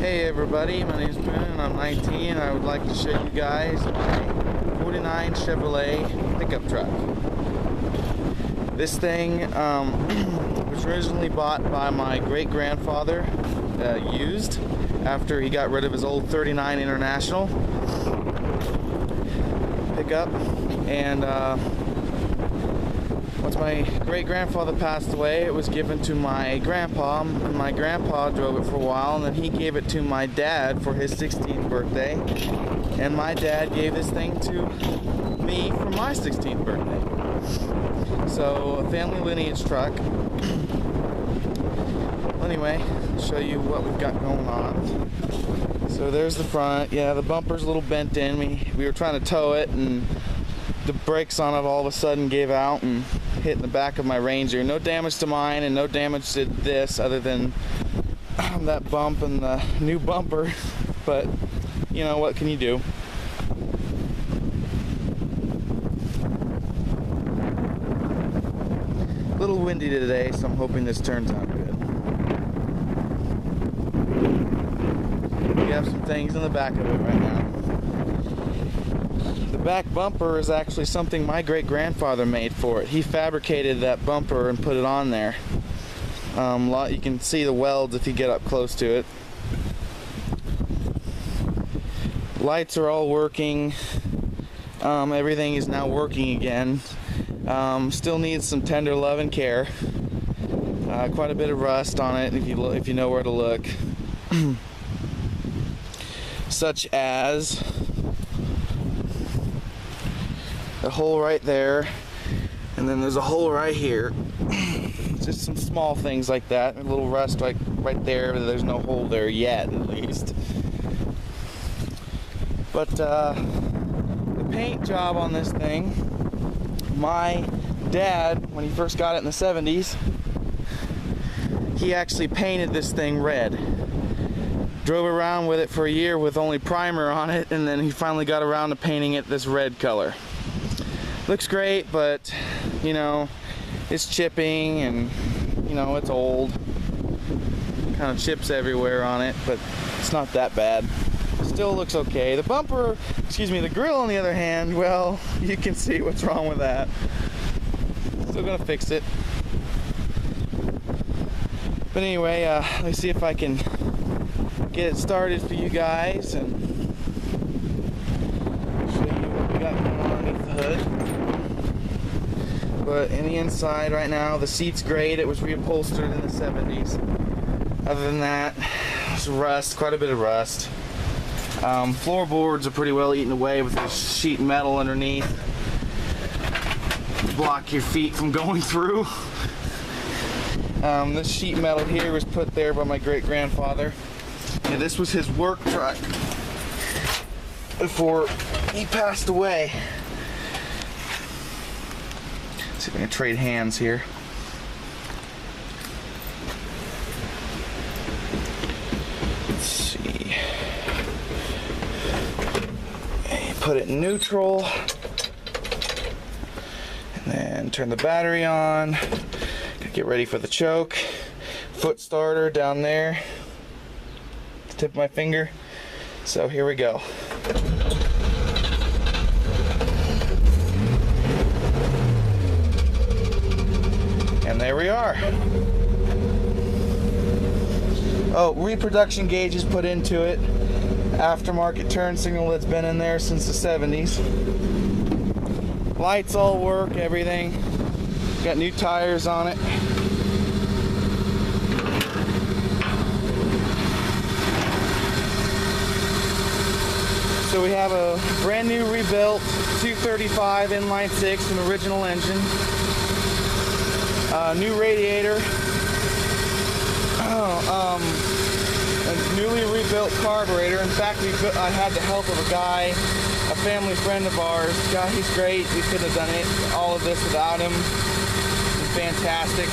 Hey everybody, my name is Ben and I'm 19 and I would like to show you guys my 49 Chevrolet pickup truck. This thing was originally bought by my great-grandfather, used, after he got rid of his old 39 International pickup. And once my great-grandfather passed away, it was given to my grandpa, and my grandpa drove it for a while, and then he gave it to my dad for his 16th birthday, and my dad gave this thing to me for my 16th birthday. So, a family lineage truck. Anyway, I'll show you what we've got going on. So there's the front. Yeah, the bumper's a little bent in. We were trying to tow it, and the brakes on it all of a sudden gave out and hit in the back of my Ranger. No damage to mine and no damage to this other than that bump and the new bumper, but you know, what can you do? A little windy today, so I'm hoping this turns out good. We have some things in the back of it right now. The back bumper is actually something my great-grandfather made for it. He fabricated that bumper and put it on there. You can see the welds if you get up close to it. Lights are all working. Everything is now working again. Still needs some tender love and care. Quite a bit of rust on it if you know where to look. Such as a hole right there, and then there's a hole right here. Just some small things like that. A little rust right there, but there's no hole there yet, at least. But the paint job on this thing, my dad, when he first got it in the 70s, he actually painted this thing red. Drove around with it for a year with only primer on it, and then he finally got around to painting it this red color. Looks great, but you know, it's chipping and you know, it's old. Kind of chips everywhere on it, but it's not that bad. Still looks okay. The bumper, the grill on the other hand, well, you can see what's wrong with that. Still gonna fix it. But anyway, let me see if I can get it started for you guys and show you what we got going on underneath the hood. But in the inside right now, the seat's great. It was reupholstered in the 70s. Other than that, there's rust, quite a bit of rust. Floorboards are pretty well eaten away with this sheet metal underneath. Block your feet from going through. This sheet metal here was put there by my great-grandfather. Yeah, this was his work truck before he passed away. Let's see if I can trade hands here. Let's see. Okay, put it in neutral. And then turn the battery on. Get ready for the choke. Foot starter down there. Tip of my finger. So here we go. And there we are. Oh, reproduction gauge is put into it. Aftermarket turn signal that's been in there since the 70s. Lights all work, everything. Got new tires on it. So we have a brand new rebuilt 235 inline 6, an original engine. New radiator. A newly rebuilt carburetor. In fact, I had the help of a guy, a family friend of ours. God, he's great. We couldn't have done all of this without him. He's fantastic.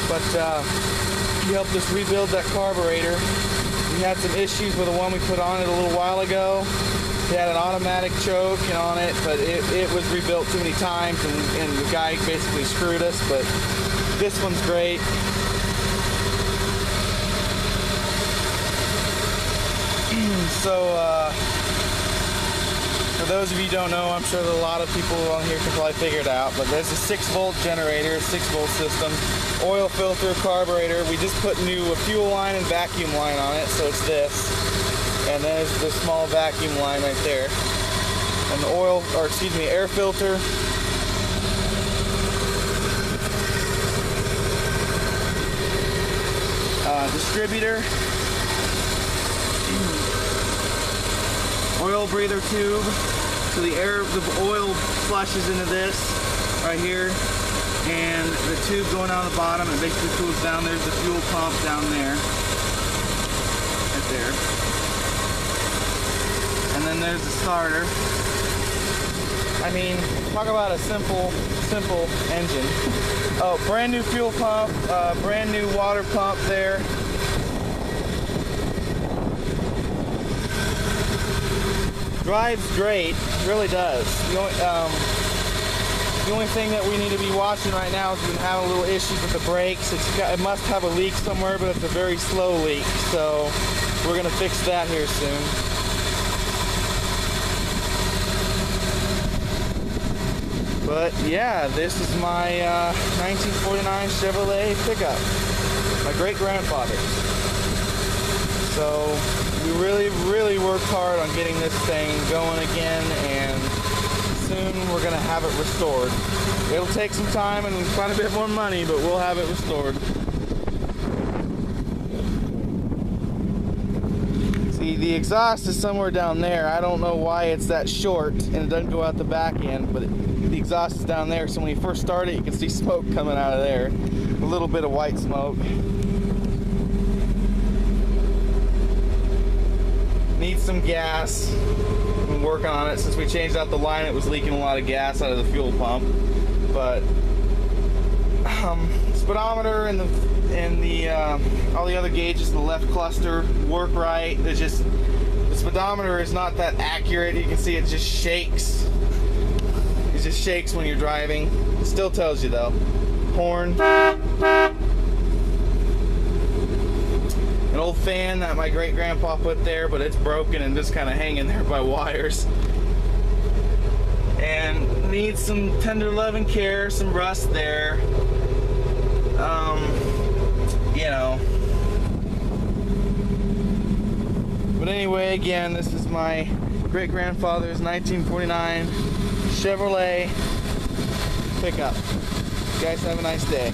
But he helped us rebuild that carburetor. We had some issues with the one we put on it a little while ago. It had an automatic choke on it, but it was rebuilt too many times, and the guy basically screwed us. But this one's great. For those of you who don't know, I'm sure that a lot of people on here can probably figure it out, but there's a 6-volt generator, 6-volt system, oil filter, carburetor. We just put new fuel line and vacuum line on it, so it's this. And there's the small vacuum line right there. And the air filter. Distributor. Oil breather tube. So the oil flushes into this right here. And the tube going down the bottom, it basically cools down. There's the fuel pump down there. Right there. And then there's the starter. I mean, talk about a simple engine. Oh, brand new fuel pump, brand new water pump there. Drives great, really does. The only thing that we need to be watching right now is we've been having a little issues with the brakes. It must have a leak somewhere, but it's a very slow leak. So we're gonna fix that here soon. But yeah, this is my 1949 Chevrolet Pickup, my great-grandfather's. So we really worked hard on getting this thing going again, and soon we're going to have it restored. It'll take some time and quite a bit more money, but we'll have it restored. See, the exhaust is somewhere down there. I don't know why it's that short, and it doesn't go out the back end, but the exhaust is down there, so when you first start it, you can see smoke coming out of there. A little bit of white smoke. Needs some gas. Been working on it since we changed out the line. It was leaking a lot of gas out of the fuel pump. But speedometer and all the other gauges in the left cluster work right. It's just the speedometer is not that accurate. You can see it just shakes. It just shakes when you're driving. It still tells you though. Horn. An old fan that my great-grandpa put there, but it's broken and just kind of hanging there by wires. And needs some tender love and care, some rust there. You know. But anyway, again, this is my great-grandfather's 1949 Chevrolet Pickup. You guys have a nice day.